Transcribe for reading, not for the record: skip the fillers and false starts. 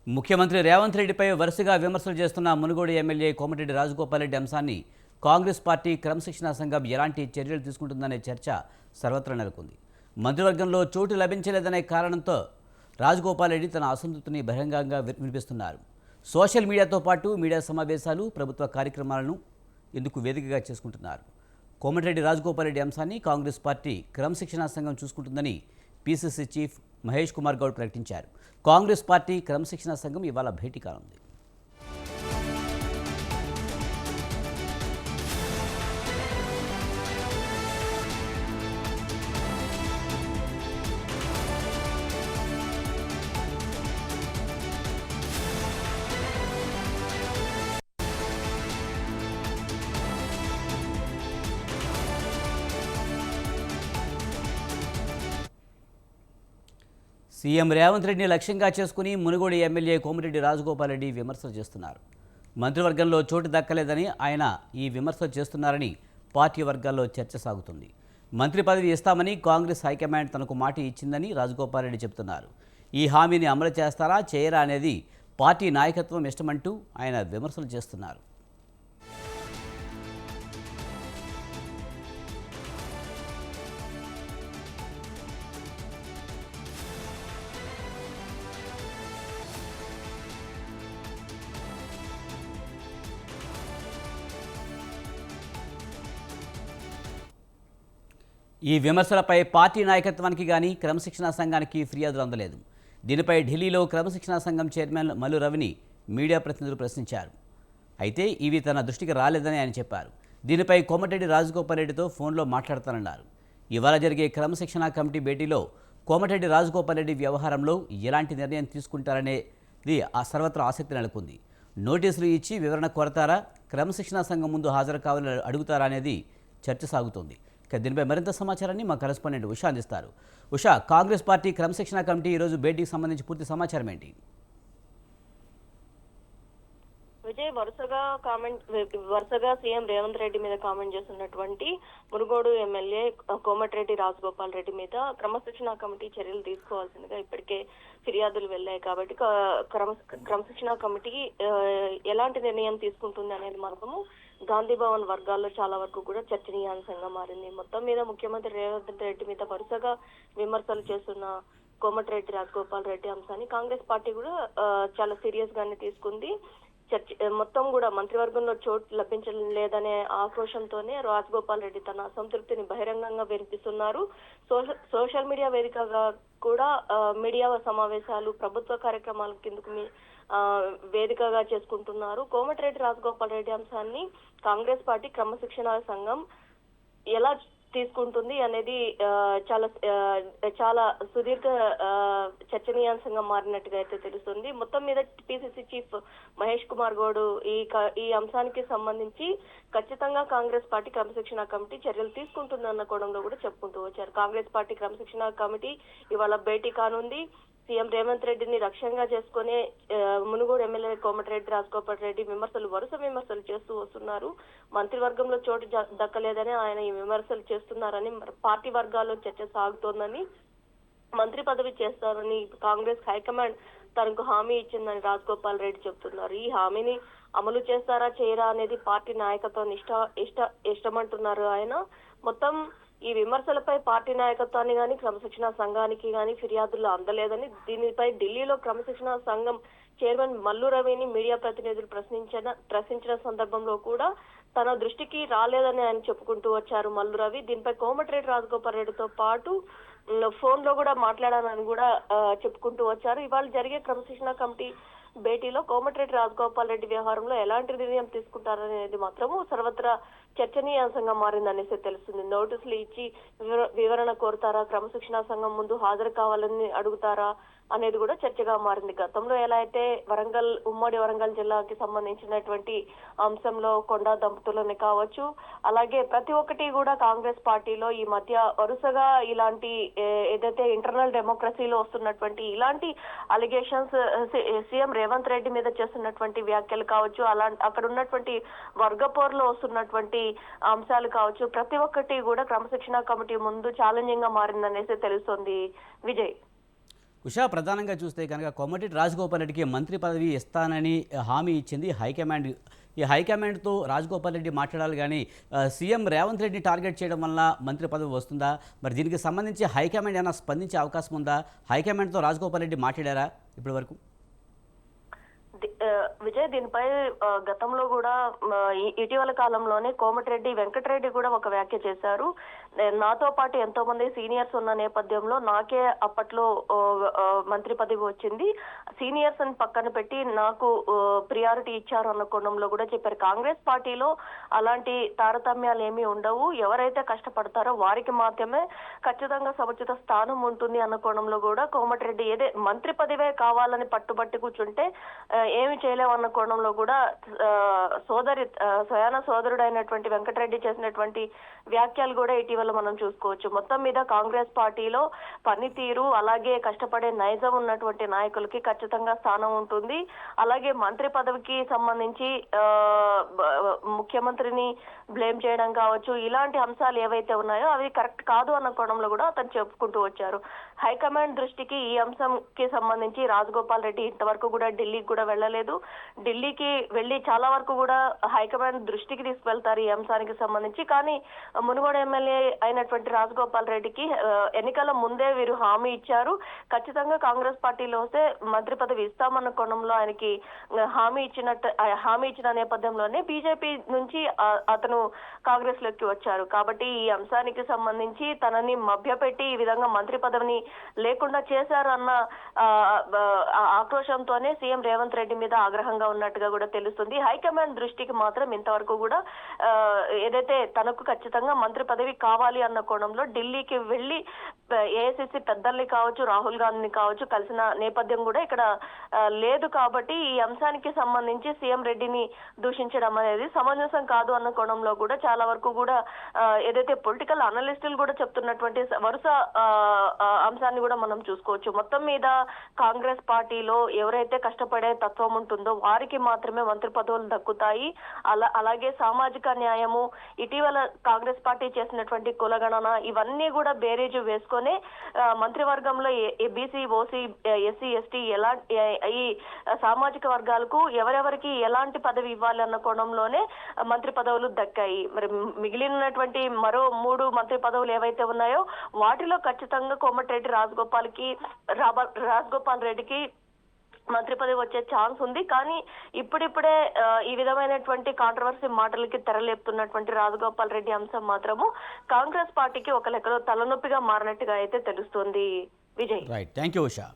ముఖ్యమంత్రి రేవంత్ రెడ్డిపై వరుసగా విమర్శలు చేస్తున్న మునుగోడు ఎమ్మెల్యే కోమటిరెడ్డి రాజగోపాల్ రెడ్డి అంశాన్ని కాంగ్రెస్ పార్టీ క్రమశిక్షణా సంఘం ఎలాంటి చర్యలు తీసుకుంటుందనే చర్చ సర్వత్రా నెలకొంది. మంత్రివర్గంలో చోటు లభించలేదనే కారణంతో రాజగోపాల్ రెడ్డి తన అసంతృప్తిని బహిరంగంగా వినిపిస్తున్నారు. సోషల్ మీడియాతో పాటు మీడియా సమావేశాలు, ప్రభుత్వ కార్యక్రమాలను ఎందుకు వేదికగా చేసుకుంటున్నారు. కోమటిరెడ్డి రాజగోపాల్ రెడ్డి అంశాన్ని కాంగ్రెస్ పార్టీ క్రమశిక్షణా సంఘం చూసుకుంటుందని పీసీసీ చీఫ్ మహేష్ కుమార్ గౌడ్ ప్రకటించారు. కాంగ్రెస్ పార్టీ క్రమశిక్షణా సంఘం ఇవాళ భేటీ కానుంది. సీఎం రేవంత్ రెడ్డిని లక్ష్యంగా చేసుకుని మునుగోడు ఎమ్మెల్యే కోమటిరెడ్డి రాజగోపాల్ రెడ్డి విమర్శలు చేస్తున్నారు. మంత్రివర్గంలో చోటు దక్కలేదని ఆయన ఈ విమర్శలు చేస్తున్నారని పార్టీ వర్గాల్లో చర్చ సాగుతుంది. మంత్రి పదవి ఇస్తామని కాంగ్రెస్ హైకమాండ్ తనకు మాట ఇచ్చిందని రాజగోపాల్ రెడ్డి చెబుతున్నారు. ఈ హామీని అమలు చేస్తారా చేయరా అనేది పార్టీ నాయకత్వం ఇష్టమంటూ ఆయన విమర్శలు చేస్తున్నారు. ఈ విమర్శలపై పార్టీ నాయకత్వానికి కానీ క్రమశిక్షణా సంఘానికి ఫిర్యాదులు అందలేదు. దీనిపై ఢిల్లీలో క్రమశిక్షణా సంఘం చైర్మన్ మల్లు రవిని మీడియా ప్రతినిధులు ప్రశ్నించారు. అయితే ఇవి తన దృష్టికి రాలేదని ఆయన చెప్పారు. దీనిపై కోమటిరెడ్డి రాజగోపాల్ రెడ్డితో ఫోన్లో మాట్లాడతానన్నారు. ఇవాళ జరిగే క్రమశిక్షణా కమిటీ భేటీలో కోమటిరెడ్డి రాజగోపాల్ రెడ్డి వ్యవహారంలో ఎలాంటి నిర్ణయం తీసుకుంటారనేది సర్వత్రా ఆసక్తి నెలకొంది. నోటీసులు ఇచ్చి వివరణ కోరతారా, క్రమశిక్షణా సంఘం ముందు హాజరు కావాలని అడుగుతారా అనేది చర్చ సాగుతోంది. దీనిపై మరింత సమాచారాన్ని మా కరెస్పాండెంట్ ఉషా అందిస్తారు. ఉషా, కాంగ్రెస్ పార్టీ క్రమశిక్షణ కమిటీ ఈరోజు భేటీకి సంబంధించి పూర్తి సమాచారం ఏంటి? విజయ్, వరుసగా సీఎం రేవంత్ రెడ్డి మీద కామెంట్ చేస్తున్నటువంటి మునుగోడు ఎమ్మెల్యే కోమటిరెడ్డి రాజగోపాల్ రెడ్డి మీద క్రమశిక్షణ కమిటీ చర్యలు తీసుకోవాల్సిందిగా ఇప్పటికే ఫిర్యాదులు వెళ్ళాయి. కాబట్టి క్రమశిక్షణ కమిటీ ఎలాంటి నిర్ణయం తీసుకుంటుంది అనేది మనము గాంధీ భవన్ వర్గాల్లో చాలా వరకు కూడా చర్చనీయాంశంగా మారింది. మొత్తం మీద ముఖ్యమంత్రి రేవంత్ రెడ్డి మీద వరుసగా విమర్శలు చేస్తున్న కోమటిరెడ్డి రాజగోపాల్ రెడ్డి అంశాన్ని కాంగ్రెస్ పార్టీ కూడా చాలా సీరియస్ గానే తీసుకుంది. మొత్తం కూడా మంత్రివర్గంలో చోటు లభించలేదనే ఆక్రోశంతోనే రాజగోపాల్ రెడ్డి తన అసంతృప్తిని బహిరంగంగా వినిపిస్తున్నారు. సోషల్ మీడియా వేదికగా కూడా మీడియా సమావేశాలు, ప్రభుత్వ కార్యక్రమాల కిందకు వేదికగా చేసుకుంటున్నారు. కోమటిరెడ్డి రాజగోపాల్ రెడ్డి అంశాన్ని కాంగ్రెస్ పార్టీ క్రమశిక్షణ సంఘం ఎలా తీసుకుంటుంది అనేది చాలా సుదీర్ఘ చర్చనీయాంశంగా మారినట్టుగా అయితే తెలుస్తుంది. మొత్తం మీద పిసిసి చీఫ్ మహేష్ కుమార్ గౌడ్ ఈ అంశానికి సంబంధించి ఖచ్చితంగా కాంగ్రెస్ పార్టీ క్రమశిక్షణ కమిటీ చర్యలు తీసుకుంటుందన్న కోణంలో కూడా చెప్పుకుంటూ వచ్చారు. కాంగ్రెస్ పార్టీ క్రమశిక్షణ కమిటీ ఇవాళ భేటీ కానుంది. సీఎం రేవంత్ రెడ్డిని లక్ష్యంగా చేసుకుని మునుగోడు ఎమ్మెల్యే కోమటిరెడ్డి రాజగోపాల్ రెడ్డి వరుస విమర్శలు చేస్తూ వస్తున్నారు. మంత్రివర్గంలో చోటు దక్కలేదని ఆయన ఈ విమర్శలు చేస్తున్నారని పార్టీ వర్గాల్లో చర్చ సాగుతోందని, మంత్రి పదవి చేస్తారని కాంగ్రెస్ హైకమాండ్ తనకు హామీ ఇచ్చిందని రాజగోపాల్ రెడ్డి చెబుతున్నారు. ఈ హామీని అమలు చేస్తారా చేయరా అనేది పార్టీ నాయకత్వం ఇష్టమంటున్నారు ఆయన. మొత్తం ఈ విమర్శలపై పార్టీ నాయకత్వాన్ని గాని క్రమశిక్షణ సంఘానికి గాని ఫిర్యాదులు అందలేదని, దీనిపై ఢిల్లీలో క్రమశిక్షణ సంఘం చైర్మన్ మల్లు రవిని మీడియా ప్రతినిధులు ప్రశ్నించిన సందర్భంలో కూడా తన దృష్టికి రాలేదని ఆయన చెప్పుకుంటూ వచ్చారు మల్లు రవి. దీనిపై కోమటిరెడ్డి రాజగోపాల్ రెడ్డితో పాటు ఫోన్ లో కూడా మాట్లాడాలని కూడా చెప్పుకుంటూ వచ్చారు. ఇవాళ జరిగే క్రమశిక్షణ కమిటీ భేటీలో కోమటిరెడ్డి రాజగోపాల్ రెడ్డి వ్యవహారంలో ఎలాంటి నిర్ణయం తీసుకుంటారనేది మాత్రము సర్వత్రా చర్చనీయాంశంగా మారిందనేసి తెలుస్తుంది. నోటీసులు ఇచ్చి వివరణ కోరుతారా, క్రమశిక్షణ సంఘం ముందు హాజరు కావాలని అడుగుతారా అనేది కూడా చర్చగా మారింది. గతంలో ఎలా అయితే ఉమ్మడి వరంగల్ జిల్లాకి సంబంధించినటువంటి అంశంలో కొండా దంపతులని కావచ్చు, అలాగే ప్రతి ఒక్కటి కూడా కాంగ్రెస్ పార్టీలో ఈ మధ్య వరుసగా ఇలాంటి ఏదైతే ఇంటర్నల్ డెమోక్రసీలో వస్తున్నటువంటి ఇలాంటి అలిగేషన్స్, సీఎం రేవంత్ రెడ్డి మీద చేస్తున్నటువంటి వ్యాఖ్యలు కావచ్చు, అక్కడ ఉన్నటువంటి వర్గపోర్లో వస్తున్నటువంటి అంశాలు కావచ్చు, ప్రతి ఒక్కటి కూడా క్రమశిక్షణ కమిటీ ముందు ఛాలెంజింగ్ గా మారిందనేసి తెలుస్తోంది విజయ్. ఉషా, ప్రధానంగా చూస్తే కనుక కోమటిరెడ్డి రాజగోపాల్ రెడ్డికి మంత్రి పదవి ఇస్తానని హామీ ఇచ్చింది హైకమాండ్. ఈ హైకమాండ్తో రాజగోపాల్ రెడ్డి మాట్లాడాలి కానీ సీఎం రేవంత్ రెడ్డిని టార్గెట్ చేయడం వల్ల మంత్రి పదవి వస్తుందా? మరి దీనికి సంబంధించి హైకమాండ్ ఏమైనా స్పందించే అవకాశం ఉందా? హైకమాండ్తో రాజగోపాల్ రెడ్డి మాట్లాడారా ఇప్పటి వరకు? విజయ్, దీనిపై గతంలో కూడా ఇటీవల కాలంలోనే కోమటిరెడ్డి వెంకటరెడ్డి కూడా ఒక వ్యాఖ్య చేశారు. నాతో పాటు ఎంతో మంది సీనియర్స్ ఉన్న నేపథ్యంలో నాకే అప్పట్లో మంత్రి పదవి వచ్చింది, సీనియర్స్ అని పక్కన పెట్టి నాకు ప్రియారిటీ ఇచ్చారు అన్న కోణంలో కూడా చెప్పారు. కాంగ్రెస్ పార్టీలో అలాంటి తారతమ్యాలు ఏమీ ఉండవు, ఎవరైతే కష్టపడతారో వారికి మాత్రమే ఖచ్చితంగా సముచిత స్థానం ఉంటుంది అన్న కోణంలో కూడా కోమటిరెడ్డి ఏదే మంత్రి పదవే కావాలని పట్టుబట్టి కూర్చుంటే ఏమి చేయలేమన్న కోణంలో కూడా స్వయాన సోదరుడైనటువంటి వెంకటరెడ్డి చేసినటువంటి వ్యాఖ్యలు కూడా ఇటీవల మనం చూసుకోవచ్చు. మొత్తం మీద కాంగ్రెస్ పార్టీలో పనితీరు అలాగే కష్టపడే నైజం ఉన్నటువంటి నాయకులకి ఖచ్చితంగా స్థానం ఉంటుంది. అలాగే మంత్రి పదవికి సంబంధించి ముఖ్యమంత్రిని బ్లేమ్ చేయడం కావచ్చు, ఇలాంటి అంశాలు ఏవైతే ఉన్నాయో అవి కరెక్ట్ కాదు అన్న కోణంలో కూడా అతను చెప్పుకుంటూ వచ్చారు. హైకమాండ్ దృష్టికి ఈ అంశంకి సంబంధించి రాజగోపాల్ రెడ్డి ఇంతవరకు కూడా ఢిల్లీకి కూడా వెళ్ళలేదు. ఢిల్లీకి వెళ్లి చాలా వరకు కూడా హైకమాండ్ దృష్టికి తీసుకువెళ్తారు ఈ అంశానికి సంబంధించి. కానీ మునుగోడు ఎమ్మెల్యే అయినటువంటి రాజగోపాల్ రెడ్డికి ఎన్నికల ముందే వీరు హామీ ఇచ్చారు, ఖచ్చితంగా కాంగ్రెస్ పార్టీలో వస్తే మంత్రి పదవి ఇస్తామన్న కోణంలో ఆయనకి హామీ ఇచ్చిన నేపథ్యంలోనే బీజేపీ నుంచి అతను కాంగ్రెస్ లోకి వచ్చారు. కాబట్టి ఈ అంశానికి సంబంధించి తనని మభ్యపెట్టి ఈ విధంగా మంత్రి పదవిని లేకుండా చేశారు అన్న ఆక్రోశంతోనే సీఎం రేవంత్ రెడ్డి మీద ఆగ్రహంగా ఉన్నట్టుగా కూడా తెలుస్తుంది. హైకమాండ్ దృష్టికి మాత్రం ఇంతవరకు కూడా ఏదైతే తనకు ఖచ్చితంగా మంత్రి పదవి కావాలి అన్న కోణంలో ఢిల్లీకి వెళ్లి ఏఐసిసి పెద్దల్ని కావచ్చు, రాహుల్ గాంధీని కావచ్చు కలిసిన నేపథ్యం కూడా ఇక్కడ లేదు. కాబట్టి ఈ అంశానికి సంబంధించి సీఎం రెడ్డిని దూషించడం అనేది సమంజసం కాదు అన్న కోణంలో కూడా చాలా వరకు కూడా ఏదైతే పొలిటికల్ అనలిస్టులు కూడా చెప్తున్నటువంటి వరుస అంశాన్ని కూడా మనం చూసుకోవచ్చు. మొత్తం మీద కాంగ్రెస్ పార్టీలో ఎవరైతే కష్టపడే తత్వం ఉంటుందో వారికి మాత్రమే మంత్రి పదవులు దక్కుతాయి. అలాగే సామాజిక న్యాయము, ఇటీవల కాంగ్రెస్ పార్టీ చేసినటువంటి కులగణన, ఇవన్నీ కూడా బేరీజు వేసుకొని మంత్రివర్గంలో బీసీ, ఓసీ, ఎస్సీ, ఎస్టీ ఈ సామాజిక వర్గాలకు ఎవరెవరికి ఎలాంటి పదవి ఇవ్వాలి అన్న కోణంలోనే మంత్రి పదవులు దక్కాయి. మరి మిగిలినటువంటి మరో 3 మంత్రి పదవులు ఏవైతే ఉన్నాయో వాటిలో ఖచ్చితంగా కోమటిరెడ్డి రాజగోపాల్ రెడ్డికి మంత్రి పదవి వచ్చే ఛాన్స్ ఉంది. కానీ ఇప్పుడిప్పుడే ఈ విధమైనటువంటి కాంట్రవర్సీ మాటలకి తెరలేపుతున్నటువంటి రాజగోపాల్ రెడ్డి అంశం మాత్రము కాంగ్రెస్ పార్టీకి ఒక లెక్కలో తలనొప్పిగా మారినట్టుగా అయితే తెలుస్తుంది. Vijay, right, thank you Usha.